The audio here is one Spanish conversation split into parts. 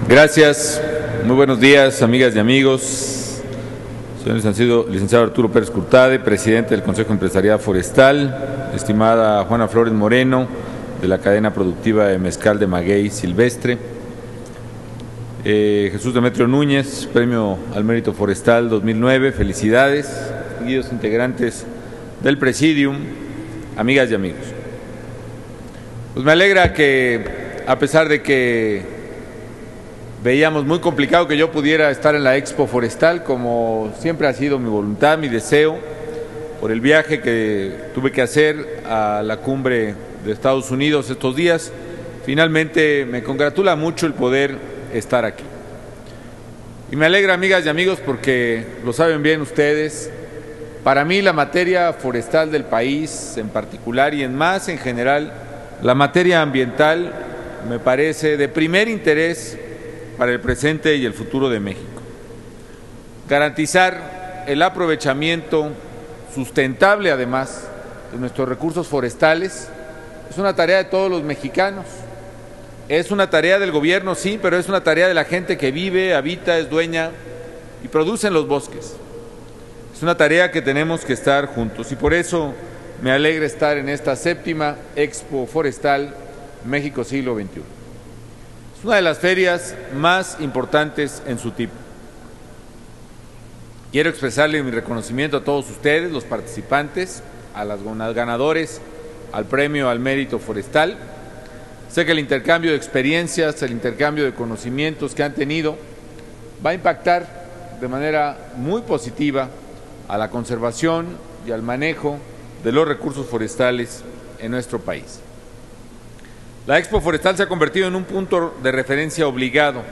Gracias. Muy buenos días, amigas y amigos. Soy el licenciado Arturo Pérez Curtade, presidente del Consejo Empresarial Forestal, estimada Juana Flores Moreno, de la cadena productiva de mezcal de Maguey Silvestre, Jesús Demetrio Núñez, Premio al Mérito Forestal 2009, felicidades, distinguidos integrantes del Presidium, amigas y amigos. Pues me alegra que, a pesar de que veíamos muy complicado que yo pudiera estar en la Expo Forestal, como siempre ha sido mi voluntad, mi deseo, por el viaje que tuve que hacer a la cumbre de Estados Unidos estos días, finalmente me congratula mucho el poder estar aquí. Y me alegra, amigas y amigos, porque lo saben bien ustedes, para mí la materia forestal del país en particular y en más en general, la materia ambiental me parece de primer interés para el presente y el futuro de México. Garantizar el aprovechamiento sustentable, además, de nuestros recursos forestales es una tarea de todos los mexicanos. Es una tarea del gobierno, sí, pero es una tarea de la gente que vive, habita, es dueña y produce en los bosques. Es una tarea que tenemos que estar juntos y por eso me alegra estar en esta 7ª Expo Forestal México Siglo XXI. Es una de las ferias más importantes en su tipo. Quiero expresarle mi reconocimiento a todos ustedes, los participantes, a los ganadores, al Premio al Mérito Forestal. Sé que el intercambio de experiencias, el intercambio de conocimientos que han tenido va a impactar de manera muy positiva a la conservación y al manejo de los recursos forestales en nuestro país. La Expo Forestal se ha convertido en un punto de referencia obligado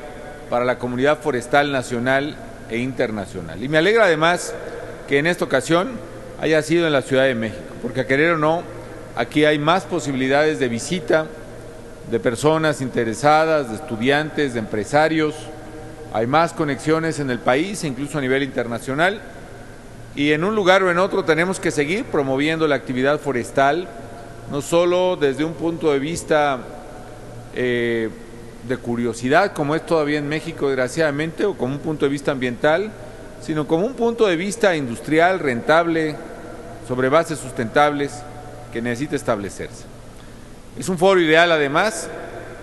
para la comunidad forestal nacional e internacional. Y me alegra además que en esta ocasión haya sido en la Ciudad de México, porque a querer o no, aquí hay más posibilidades de visita de personas interesadas, de estudiantes, de empresarios, hay más conexiones en el país, incluso a nivel internacional, y en un lugar o en otro tenemos que seguir promoviendo la actividad forestal, no solo desde un punto de vista de curiosidad, como es todavía en México, desgraciadamente, o como un punto de vista ambiental, sino como un punto de vista industrial, rentable, sobre bases sustentables, que necesita establecerse. Es un foro ideal, además,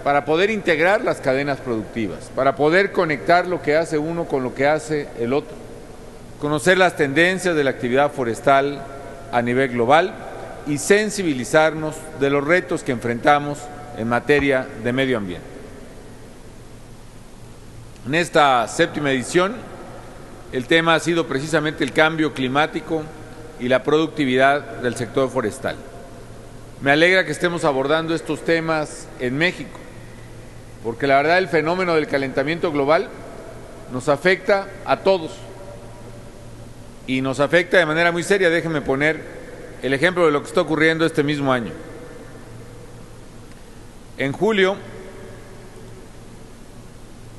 para poder integrar las cadenas productivas, para poder conectar lo que hace uno con lo que hace el otro, conocer las tendencias de la actividad forestal a nivel global y sensibilizarnos de los retos que enfrentamos en materia de medio ambiente. En esta 7ª edición, el tema ha sido precisamente el cambio climático y la productividad del sector forestal. Me alegra que estemos abordando estos temas en México, porque la verdad el fenómeno del calentamiento global nos afecta a todos y nos afecta de manera muy seria. Déjenme poner el ejemplo de lo que está ocurriendo este mismo año. En julio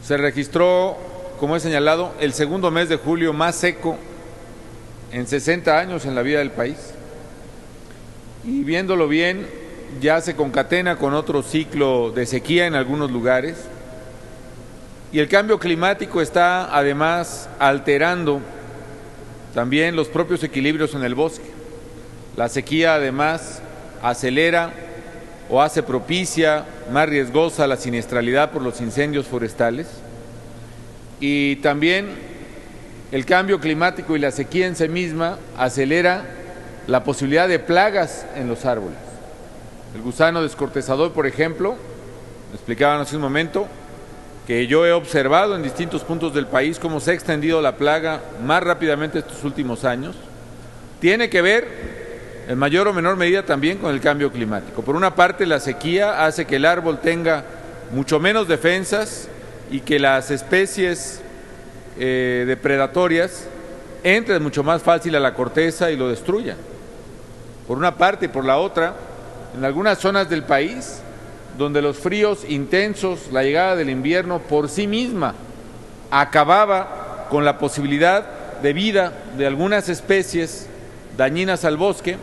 se registró, como he señalado, el segundo mes de julio más seco en 60 años en la vida del país. Y viéndolo bien, ya se concatena con otro ciclo de sequía en algunos lugares. Y el cambio climático está además alterando también los propios equilibrios en el bosque. La sequía además acelera o hace propicia, más riesgosa la siniestralidad por los incendios forestales. Y también el cambio climático y la sequía en sí misma acelera la posibilidad de plagas en los árboles. El gusano descortezador, por ejemplo, me explicaban hace un momento, que yo he observado en distintos puntos del país cómo se ha extendido la plaga más rápidamente estos últimos años, tiene que ver en mayor o menor medida también con el cambio climático. Por una parte, la sequía hace que el árbol tenga mucho menos defensas y que las especies depredatorias entren mucho más fácil a la corteza y lo destruyan. Por una parte, y por la otra, en algunas zonas del país, donde los fríos intensos, la llegada del invierno por sí misma acababa con la posibilidad de vida de algunas especies dañinas al bosque,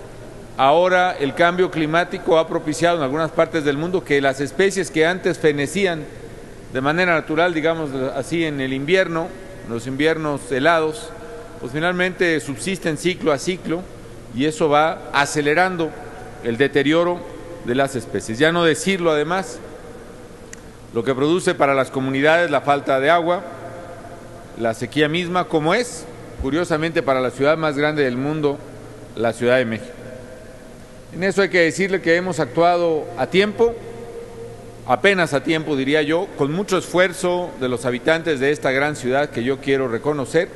ahora el cambio climático ha propiciado en algunas partes del mundo que las especies que antes fenecían de manera natural, digamos así, en el invierno, los inviernos helados, pues finalmente subsisten ciclo a ciclo y eso va acelerando el deterioro de las especies. Ya no decirlo además, lo que produce para las comunidades la falta de agua, la sequía misma, como es, curiosamente, para la ciudad más grande del mundo, la Ciudad de México. En eso hay que decirle que hemos actuado a tiempo, apenas a tiempo diría yo, con mucho esfuerzo de los habitantes de esta gran ciudad que yo quiero reconocer,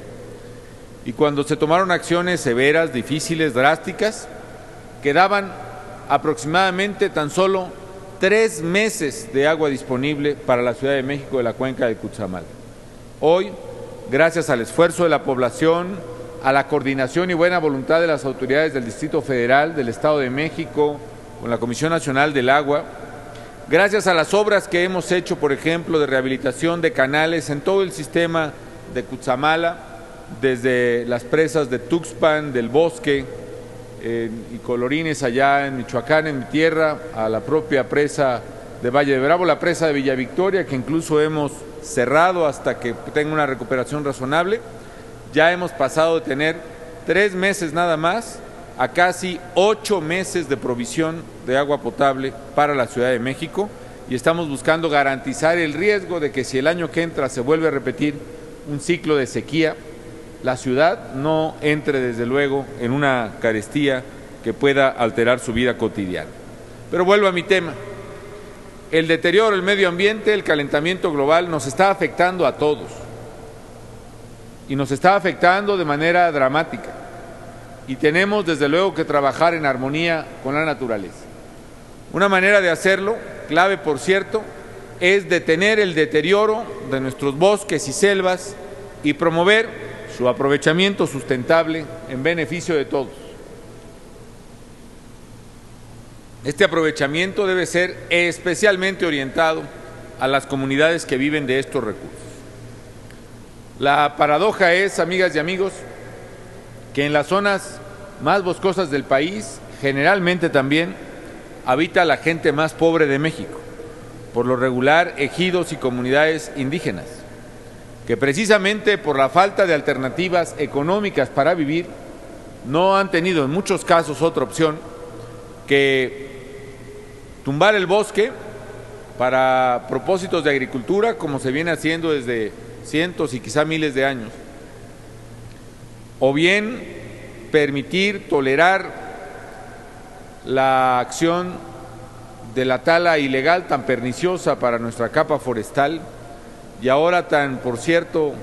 y cuando se tomaron acciones severas, difíciles, drásticas, quedaban aproximadamente tan solo 3 meses de agua disponible para la Ciudad de México de la cuenca de Cutzamala. Hoy, gracias al esfuerzo de la población, a la coordinación y buena voluntad de las autoridades del Distrito Federal, del Estado de México, con la Comisión Nacional del Agua, gracias a las obras que hemos hecho, por ejemplo, de rehabilitación de canales en todo el sistema de Cutzamala, desde las presas de Tuxpan, del Bosque y Colorines allá en Michoacán, en mi tierra, a la propia presa de Valle de Bravo, la presa de Villa Victoria, que incluso hemos cerrado hasta que tenga una recuperación razonable. Ya hemos pasado de tener 3 meses nada más a casi 8 meses de provisión de agua potable para la Ciudad de México y estamos buscando garantizar el riesgo de que si el año que entra se vuelve a repetir un ciclo de sequía, la ciudad no entre desde luego en una carestía que pueda alterar su vida cotidiana. Pero vuelvo a mi tema. El deterioro del medio ambiente, el calentamiento global nos está afectando a todos. Y nos está afectando de manera dramática. Y tenemos desde luego que trabajar en armonía con la naturaleza. Una manera de hacerlo, clave por cierto, es detener el deterioro de nuestros bosques y selvas y promover su aprovechamiento sustentable en beneficio de todos. Este aprovechamiento debe ser especialmente orientado a las comunidades que viven de estos recursos. La paradoja es, amigas y amigos, que en las zonas más boscosas del país, generalmente también, habita la gente más pobre de México, por lo regular ejidos y comunidades indígenas, que precisamente por la falta de alternativas económicas para vivir, no han tenido en muchos casos otra opción que tumbar el bosque para propósitos de agricultura, como se viene haciendo desde cientos y quizá miles de años, o bien permitir, tolerar la acción de la tala ilegal tan perniciosa para nuestra capa forestal y ahora tan, por cierto,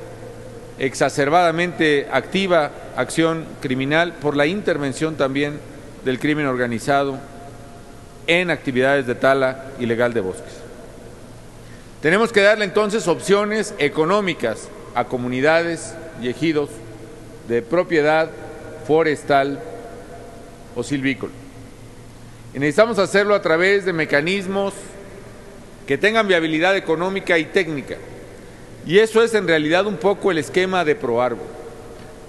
exacerbadamente activa acción criminal por la intervención también del crimen organizado en actividades de tala ilegal de bosques. Tenemos que darle entonces opciones económicas a comunidades y ejidos de propiedad forestal o silvícola. Y necesitamos hacerlo a través de mecanismos que tengan viabilidad económica y técnica. Y eso es en realidad un poco el esquema de Proárbol.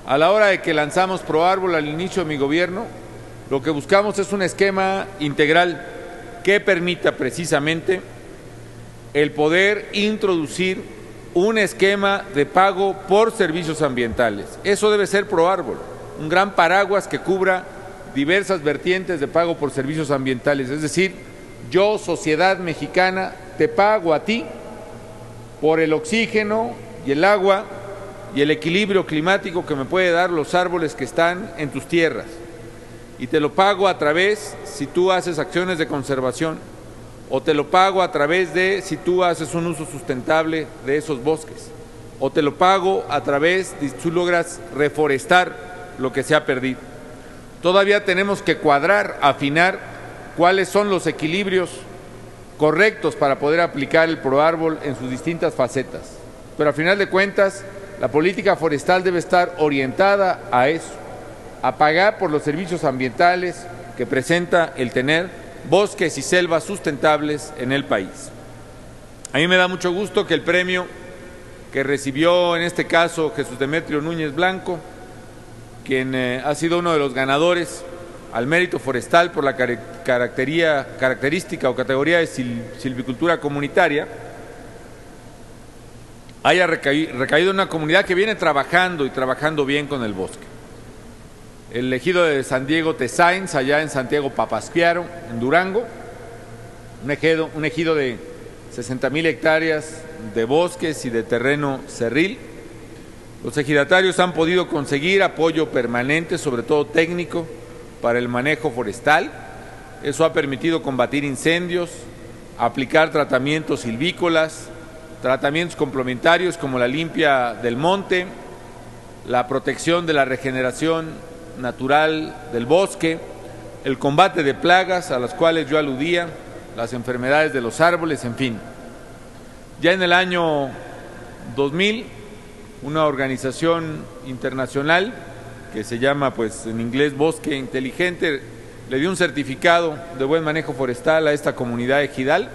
A la hora de que lanzamos Proárbol al inicio de mi gobierno, lo que buscamos es un esquema integral que permita precisamente el poder introducir un esquema de pago por servicios ambientales. Eso debe ser Proárbol, un gran paraguas que cubra diversas vertientes de pago por servicios ambientales. Es decir, yo, sociedad mexicana, te pago a ti por el oxígeno y el agua y el equilibrio climático que me puede dar los árboles que están en tus tierras. Y te lo pago a través, si tú haces acciones de conservación, o te lo pago a través de, si tú haces un uso sustentable de esos bosques, o te lo pago a través de si tú logras reforestar lo que se ha perdido. Todavía tenemos que cuadrar, afinar cuáles son los equilibrios correctos para poder aplicar el Proárbol en sus distintas facetas. Pero al final de cuentas, la política forestal debe estar orientada a eso, a pagar por los servicios ambientales que presenta el tener bosques y selvas sustentables en el país. A mí me da mucho gusto que el premio que recibió en este caso Jesús Demetrio Núñez Blanco, quien ha sido uno de los ganadores al mérito forestal por la característica o categoría de silvicultura comunitaria, haya recaído en una comunidad que viene trabajando y trabajando bien con el bosque. El ejido de San Diego Tesáinz, allá en Santiago Papasquiaro, en Durango, un ejido de 60,000 hectáreas de bosques y de terreno cerril. Los ejidatarios han podido conseguir apoyo permanente, sobre todo técnico, para el manejo forestal. Eso ha permitido combatir incendios, aplicar tratamientos silvícolas, tratamientos complementarios como la limpia del monte, la protección de la regeneración natural del bosque, el combate de plagas a las cuales yo aludía, las enfermedades de los árboles, en fin. Ya en el año 2000, una organización internacional que se llama, pues en inglés, Bosque Inteligente, le dio un certificado de buen manejo forestal a esta comunidad ejidal,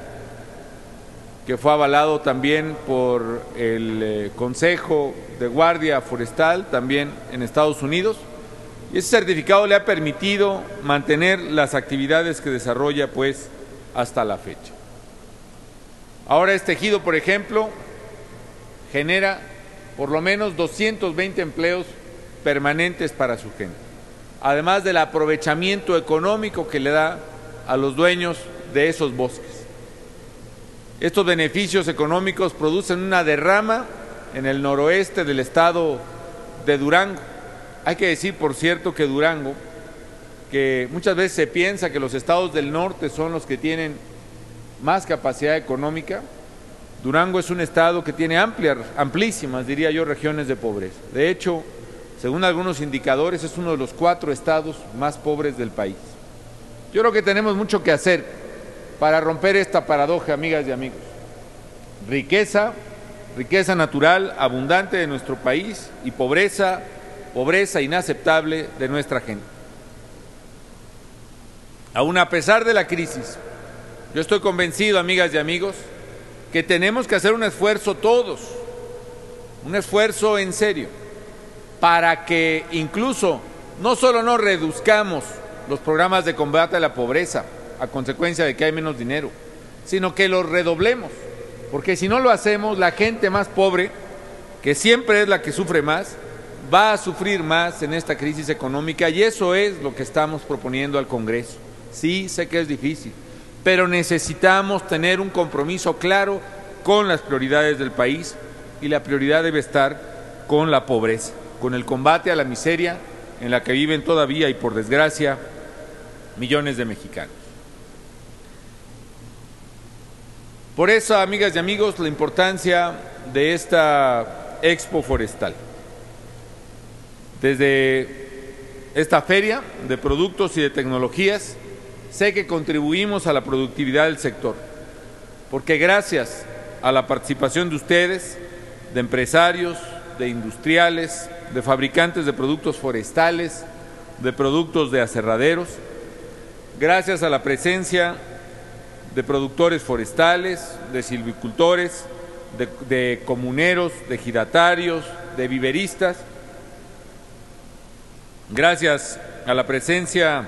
que fue avalado también por el Consejo de Guardia Forestal, también en Estados Unidos, y ese certificado le ha permitido mantener las actividades que desarrolla, pues, hasta la fecha. Ahora este ejido, por ejemplo, genera por lo menos 220 empleos permanentes para su gente, además del aprovechamiento económico que le da a los dueños de esos bosques. Estos beneficios económicos producen una derrama en el noroeste del estado de Durango. Hay que decir, por cierto, que Durango, que muchas veces se piensa que los estados del norte son los que tienen más capacidad económica. Durango es un estado que tiene amplísimas, diría yo, regiones de pobreza. De hecho, según algunos indicadores, es uno de los 4 estados más pobres del país. Yo creo que tenemos mucho que hacer para romper esta paradoja, amigas y amigos. Riqueza natural abundante de nuestro país y pobreza inaceptable de nuestra gente. Aún a pesar de la crisis, yo estoy convencido, amigas y amigos, que tenemos que hacer un esfuerzo todos, un esfuerzo en serio, para que incluso no solo no reduzcamos los programas de combate a la pobreza a consecuencia de que hay menos dinero, sino que los redoblemos, porque si no lo hacemos, la gente más pobre, que siempre es la que sufre más, va a sufrir más en esta crisis económica, y eso es lo que estamos proponiendo al Congreso. Sí, sé que es difícil, pero necesitamos tener un compromiso claro con las prioridades del país, y la prioridad debe estar con la pobreza, con el combate a la miseria en la que viven todavía y por desgracia millones de mexicanos. Por eso, amigas y amigos, la importancia de esta Expo Forestal. Desde esta feria de productos y de tecnologías, sé que contribuimos a la productividad del sector, porque gracias a la participación de ustedes, de empresarios, de industriales, de fabricantes de productos forestales, de productos de aserraderos, gracias a la presencia de productores forestales, de silvicultores, de comuneros, de ejidatarios, de viveristas, gracias a la presencia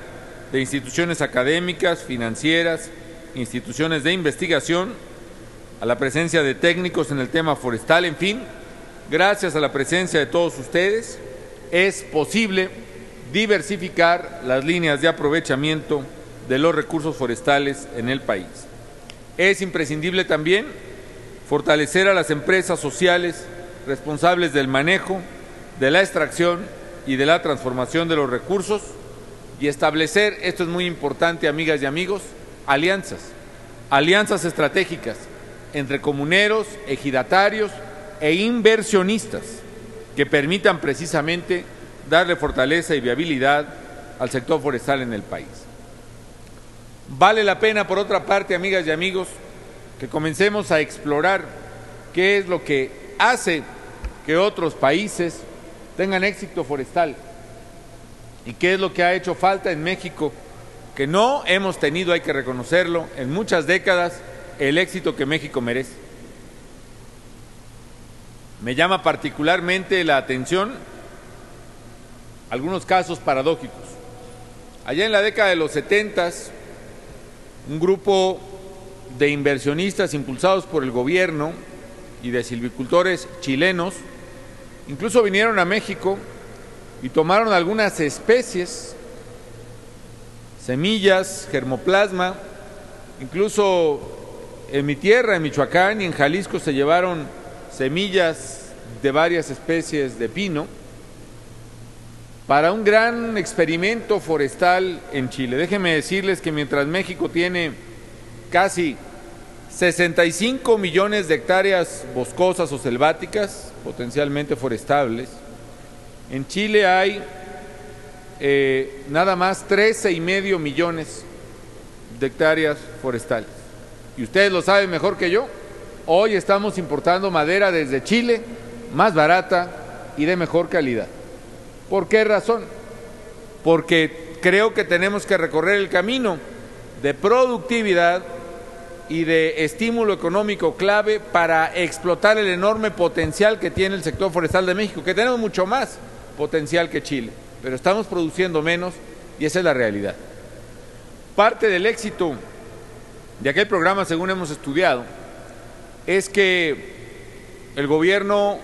de instituciones académicas, financieras, instituciones de investigación, a la presencia de técnicos en el tema forestal, en fin, gracias a la presencia de todos ustedes, es posible diversificar las líneas de aprovechamiento de los recursos forestales en el país. Es imprescindible también fortalecer a las empresas sociales responsables del manejo, de la extracción y de la transformación de los recursos, y establecer, esto es muy importante, amigas y amigos, alianzas estratégicas entre comuneros, ejidatarios e inversionistas que permitan precisamente darle fortaleza y viabilidad al sector forestal en el país. Vale la pena, por otra parte, amigas y amigos, que comencemos a explorar qué es lo que hace que otros países tengan éxito forestal y qué es lo que ha hecho falta en México, que no hemos tenido, hay que reconocerlo, en muchas décadas el éxito que México merece. Me llama particularmente la atención algunos casos paradójicos. Allá en la década de los 70s, un grupo de inversionistas impulsados por el gobierno y de silvicultores chilenos, incluso vinieron a México y tomaron algunas especies, semillas, germoplasma, incluso en mi tierra, en Michoacán y en Jalisco, se llevaron semillas de varias especies de pino para un gran experimento forestal en Chile. Déjenme decirles que mientras México tiene casi 65 millones de hectáreas boscosas o selváticas, potencialmente forestables, en Chile hay nada más 13,5 millones de hectáreas forestales. Y ustedes lo saben mejor que yo, hoy estamos importando madera desde Chile, más barata y de mejor calidad. ¿Por qué razón? Porque creo que tenemos que recorrer el camino de productividad y de estímulo económico clave para explotar el enorme potencial que tiene el sector forestal de México, que tenemos mucho más potencial que Chile, pero estamos produciendo menos y esa es la realidad. Parte del éxito de aquel programa, según hemos estudiado, es que el gobierno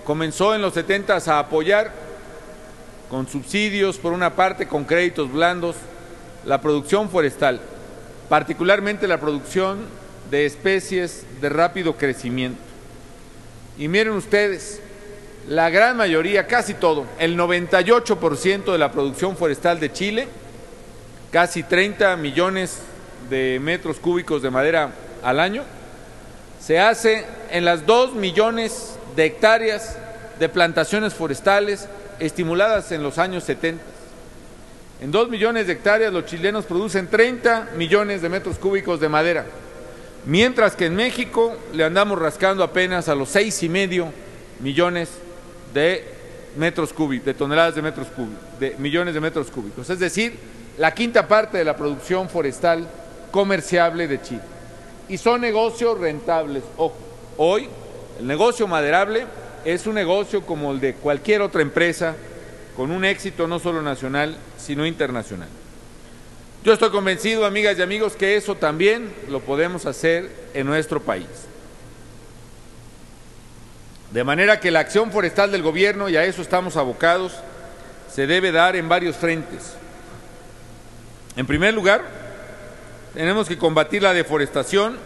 comenzó en los 70s a apoyar con subsidios, por una parte, con créditos blandos, la producción forestal, particularmente la producción de especies de rápido crecimiento. Y miren ustedes, la gran mayoría, casi todo, el 98% de la producción forestal de Chile, casi 30 millones de metros cúbicos de madera al año, se hace en las 2 millones de hectáreas de plantaciones forestales estimuladas en los años 70. En 2 millones de hectáreas los chilenos producen 30 millones de metros cúbicos de madera, mientras que en México le andamos rascando apenas a los 6,5 millones de metros cúbicos, de toneladas de metros cúbicos, de millones de metros cúbicos, es decir, la quinta parte de la producción forestal comerciable de Chile. Y son negocios rentables. Ojo, hoy el negocio maderable es un negocio como el de cualquier otra empresa, con un éxito no solo nacional, sino internacional. Yo estoy convencido, amigas y amigos, que eso también lo podemos hacer en nuestro país. De manera que la acción forestal del gobierno, y a eso estamos abocados, se debe dar en varios frentes. En primer lugar, tenemos que combatir la deforestación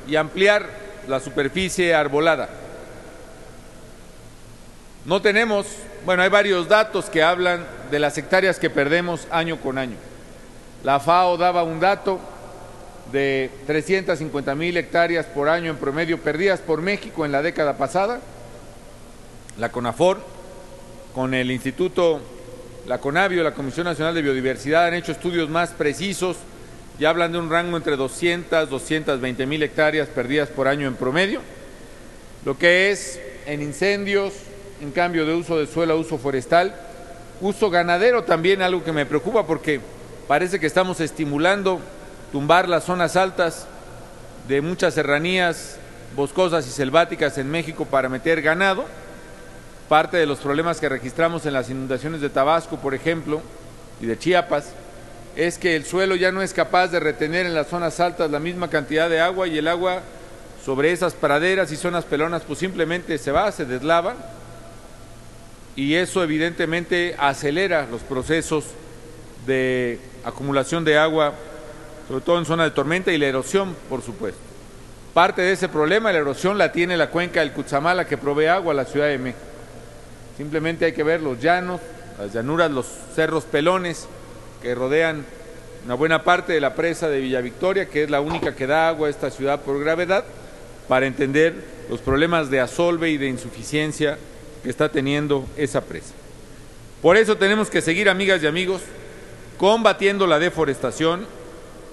y ampliar la superficie arbolada. No tenemos, bueno, hay varios datos que hablan de las hectáreas que perdemos año con año. La FAO daba un dato de 350,000 hectáreas por año en promedio perdidas por México en la década pasada. La CONAFOR, con el Instituto, la CONABIO, la Comisión Nacional de Biodiversidad, han hecho estudios más precisos y hablan de un rango entre 200, 220,000 hectáreas perdidas por año en promedio, lo que es en incendios, en cambio de uso de suelo a uso forestal, uso ganadero también, algo que me preocupa porque parece que estamos estimulando tumbar las zonas altas de muchas serranías boscosas y selváticas en México para meter ganado. Parte de los problemas que registramos en las inundaciones de Tabasco, por ejemplo, y de Chiapas, es que el suelo ya no es capaz de retener en las zonas altas la misma cantidad de agua y el agua sobre esas praderas y zonas pelonas pues simplemente se va, se deslava y eso evidentemente acelera los procesos de acumulación de agua, sobre todo en zona de tormenta, y la erosión, por supuesto. Parte de ese problema, la erosión, la tiene la cuenca del Cutzamala, que provee agua a la Ciudad de México. Simplemente hay que ver los llanos, las llanuras, los cerros pelones que rodean una buena parte de la presa de Villa Victoria, que es la única que da agua a esta ciudad por gravedad, para entender los problemas de asolve y de insuficiencia que está teniendo esa presa. Por eso tenemos que seguir, amigas y amigos, combatiendo la deforestación,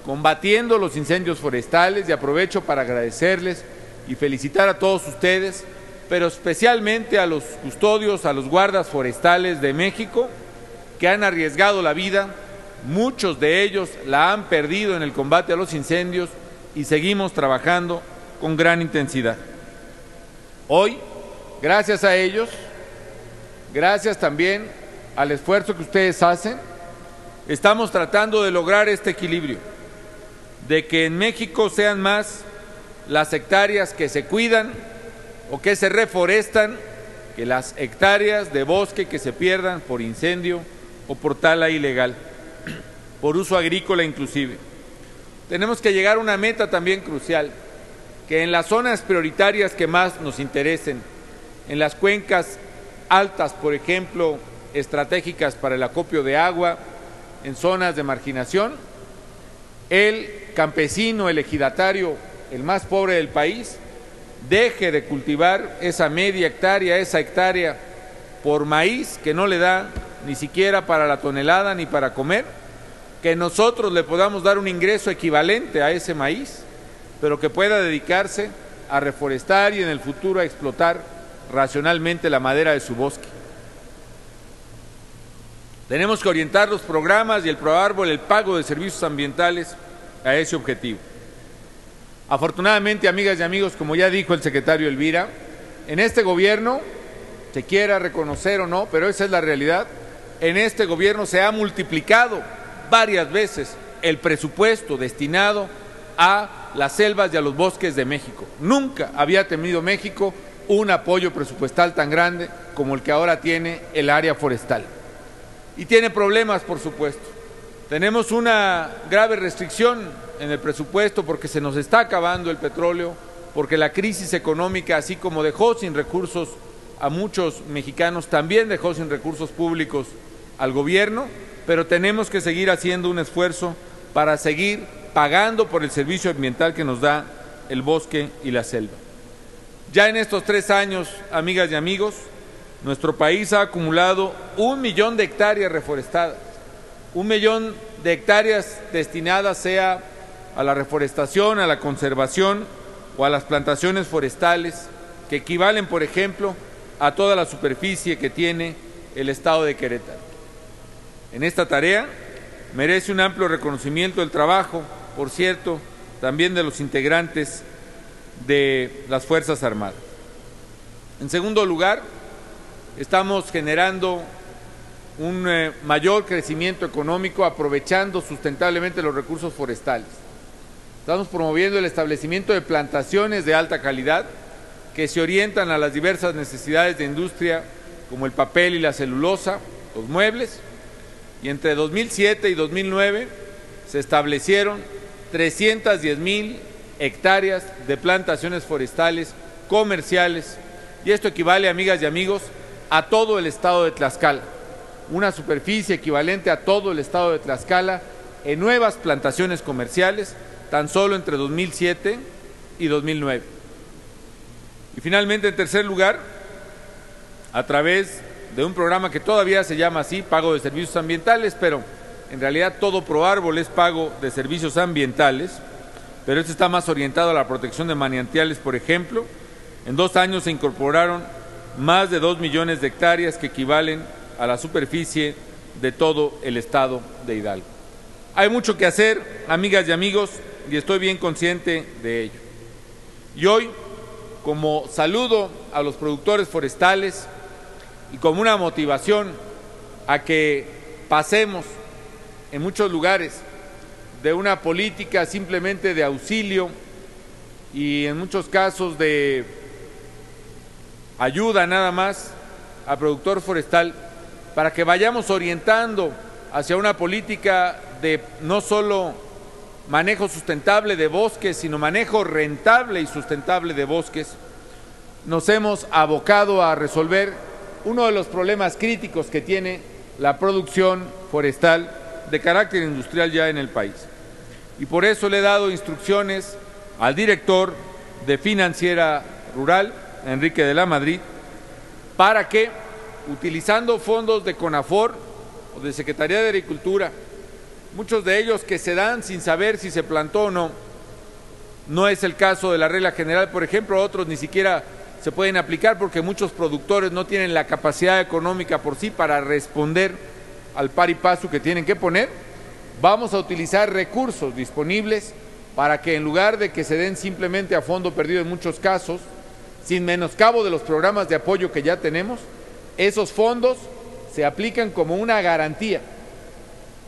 combatiendo los incendios forestales, y aprovecho para agradecerles y felicitar a todos ustedes, pero especialmente a los custodios, a los guardas forestales de México, que han arriesgado la vida, muchos de ellos la han perdido en el combate a los incendios y seguimos trabajando con gran intensidad. Hoy, gracias a ellos, gracias también al esfuerzo que ustedes hacen, estamos tratando de lograr este equilibrio, de que en México sean más las hectáreas que se cuidan o que se reforestan que las hectáreas de bosque que se pierdan por incendio o por tala ilegal, por uso agrícola inclusive. Tenemos que llegar a una meta también crucial, que en las zonas prioritarias que más nos interesen, en las cuencas altas, por ejemplo, estratégicas para el acopio de agua, en zonas de marginación, el campesino, el ejidatario, el más pobre del país, deje de cultivar esa media hectárea, esa hectárea por maíz que no le da ni siquiera para la tonelada ni para comer, que nosotros le podamos dar un ingreso equivalente a ese maíz, pero que pueda dedicarse a reforestar y en el futuro a explotar racionalmente la madera de su bosque. Tenemos que orientar los programas y el ProArbol, el pago de servicios ambientales, a ese objetivo. Afortunadamente, amigas y amigos, como ya dijo el secretario Elvira, en este gobierno, se quiera reconocer o no, pero esa es la realidad, en este gobierno se ha multiplicado varias veces el presupuesto destinado a las selvas y a los bosques de México. Nunca había tenido México un apoyo presupuestal tan grande como el que ahora tiene el área forestal. Y tiene problemas, por supuesto. Tenemos una grave restricción en el presupuesto porque se nos está acabando el petróleo, porque la crisis económica, así como dejó sin recursos a muchos mexicanos, también dejó sin recursos públicos al gobierno, pero tenemos que seguir haciendo un esfuerzo para seguir pagando por el servicio ambiental que nos da el bosque y la selva. Ya en estos 3 años, amigas y amigos, nuestro país ha acumulado 1 millón de hectáreas reforestadas, 1 millón de hectáreas destinadas sea a la reforestación, a la conservación o a las plantaciones forestales, que equivalen, por ejemplo, a toda la superficie que tiene el estado de Querétaro. En esta tarea merece un amplio reconocimiento el trabajo, por cierto, también de los integrantes de las Fuerzas Armadas. En segundo lugar, estamos generando un mayor crecimiento económico aprovechando sustentablemente los recursos forestales. Estamos promoviendo el establecimiento de plantaciones de alta calidad que se orientan a las diversas necesidades de industria como el papel y la celulosa, los muebles, y entre 2007 y 2009 se establecieron 310,000 hectáreas de plantaciones forestales comerciales, y esto equivale, amigas y amigos, a todo el estado de Tlaxcala, una superficie equivalente a todo el estado de Tlaxcala en nuevas plantaciones comerciales, tan solo entre 2007 y 2009. Y finalmente, en tercer lugar, a través de un programa que todavía se llama así, pago de servicios ambientales, pero en realidad todo ProArbol es pago de servicios ambientales, pero este está más orientado a la protección de manantiales, por ejemplo. En 2 años se incorporaron más de 2 millones de hectáreas que equivalen a la superficie de todo el estado de Hidalgo. Hay mucho que hacer, amigas y amigos, y estoy bien consciente de ello. Y hoy, como saludo a los productores forestales y como una motivación a que pasemos en muchos lugares de una política simplemente de auxilio y en muchos casos de ayuda nada más al productor forestal, para que vayamos orientando hacia una política de no solo manejo sustentable de bosques, sino manejo rentable y sustentable de bosques, nos hemos abocado a resolver uno de los problemas críticos que tiene la producción forestal de carácter industrial ya en el país. Y por eso le he dado instrucciones al director de Financiera Rural, Enrique de la Madrid, para que, utilizando fondos de CONAFOR o de Secretaría de Agricultura, muchos de ellos que se dan sin saber si se plantó o no, no es el caso de la regla general, por ejemplo, otros ni siquiera se pueden aplicar porque muchos productores no tienen la capacidad económica por sí para responder al par y paso que tienen que poner. Vamos a utilizar recursos disponibles para que en lugar de que se den simplemente a fondo perdido en muchos casos, sin menoscabo de los programas de apoyo que ya tenemos, esos fondos se aplican como una garantía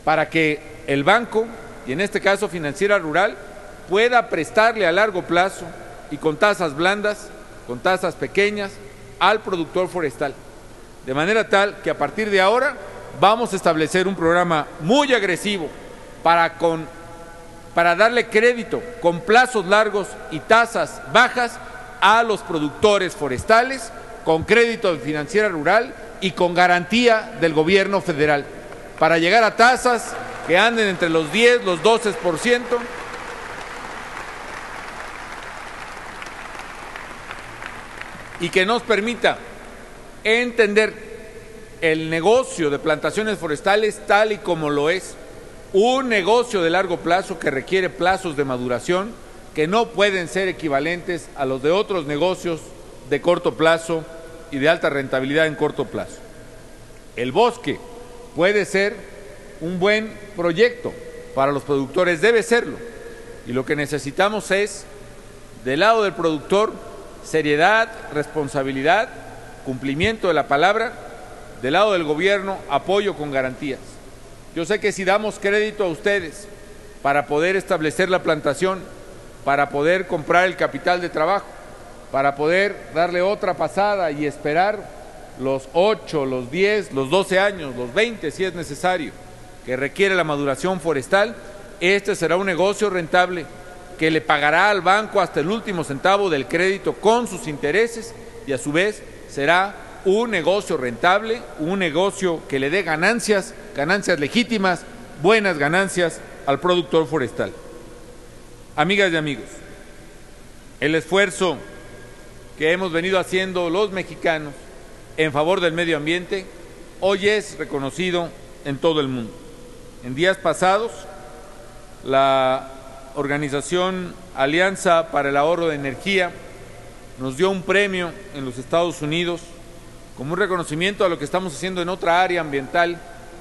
para que el banco, y en este caso Financiera Rural, pueda prestarle a largo plazo y con tasas blandas con tasas pequeñas al productor forestal. De manera tal que a partir de ahora vamos a establecer un programa muy agresivo para darle crédito con plazos largos y tasas bajas a los productores forestales, con crédito de financiera rural y con garantía del gobierno federal, para llegar a tasas que anden entre los 10, los 12%, y que nos permita entender el negocio de plantaciones forestales tal y como lo es, un negocio de largo plazo que requiere plazos de maduración que no pueden ser equivalentes a los de otros negocios de corto plazo y de alta rentabilidad en corto plazo. El bosque puede ser un buen proyecto para los productores, debe serlo, y lo que necesitamos es, del lado del productor, seriedad, responsabilidad, cumplimiento de la palabra, del lado del gobierno, apoyo con garantías. Yo sé que si damos crédito a ustedes para poder establecer la plantación, para poder comprar el capital de trabajo, para poder darle otra pasada y esperar los 8, los 10, los 12 años, los 20 si es necesario, que requiere la maduración forestal, este será un negocio rentable que le pagará al banco hasta el último centavo del crédito con sus intereses y a su vez será un negocio rentable, un negocio que le dé ganancias, ganancias legítimas, buenas ganancias al productor forestal. Amigas y amigos, el esfuerzo que hemos venido haciendo los mexicanos en favor del medio ambiente hoy es reconocido en todo el mundo. En días pasados, la organización Alianza para el Ahorro de Energía nos dio un premio en los Estados Unidos como un reconocimiento a lo que estamos haciendo en otra área ambiental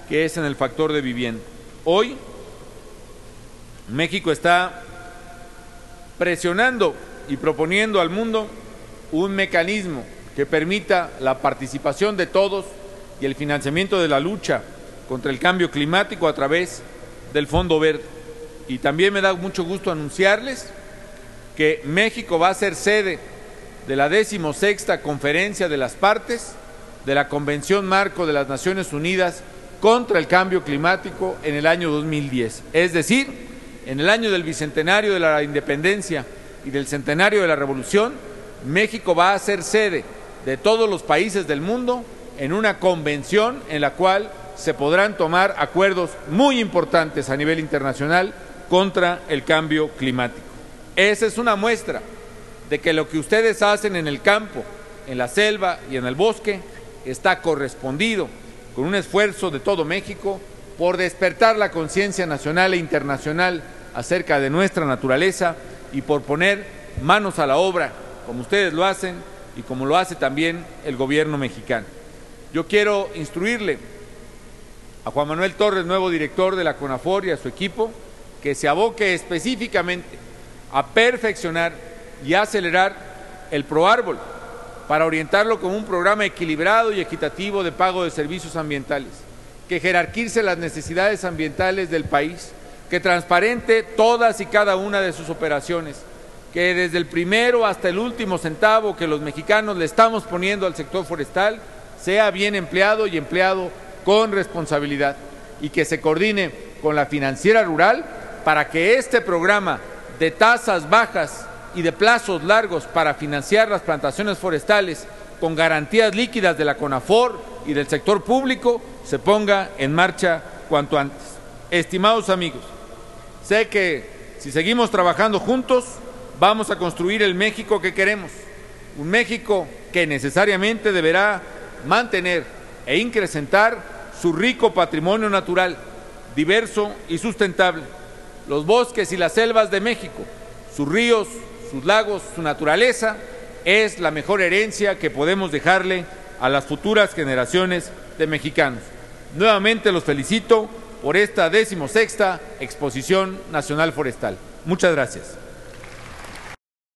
que es en el factor de vivienda. Hoy, México está presionando y proponiendo al mundo un mecanismo que permita la participación de todos y el financiamiento de la lucha contra el cambio climático a través del Fondo Verde. Y también me da mucho gusto anunciarles que México va a ser sede de la 16ª Conferencia de las Partes de la Convención Marco de las Naciones Unidas contra el Cambio Climático en el año 2010. Es decir, en el año del bicentenario de la independencia y del centenario de la revolución, México va a ser sede de todos los países del mundo en una convención en la cual se podrán tomar acuerdos muy importantes a nivel internacional contra el cambio climático. Esa es una muestra de que lo que ustedes hacen en el campo, en la selva y en el bosque está correspondido con un esfuerzo de todo México por despertar la conciencia nacional e internacional acerca de nuestra naturaleza y por poner manos a la obra, como ustedes lo hacen y como lo hace también el gobierno mexicano. Yo quiero instruirle a Juan Manuel Torres, nuevo director de la CONAFOR, y a su equipo, que se aboque específicamente a perfeccionar y acelerar el ProÁrbol para orientarlo como un programa equilibrado y equitativo de pago de servicios ambientales, que jerarquice las necesidades ambientales del país, que transparente todas y cada una de sus operaciones, que desde el primero hasta el último centavo que los mexicanos le estamos poniendo al sector forestal sea bien empleado y empleado con responsabilidad, y que se coordine con la financiera rural para que este programa de tasas bajas y de plazos largos para financiar las plantaciones forestales con garantías líquidas de la CONAFOR y del sector público se ponga en marcha cuanto antes. Estimados amigos, sé que si seguimos trabajando juntos vamos a construir el México que queremos, un México que necesariamente deberá mantener e incrementar su rico patrimonio natural, diverso y sustentable, los bosques y las selvas de México, sus ríos, sus lagos, su naturaleza, es la mejor herencia que podemos dejarle a las futuras generaciones de mexicanos. Nuevamente los felicito por esta 16ª Exposición Nacional Forestal. Muchas gracias.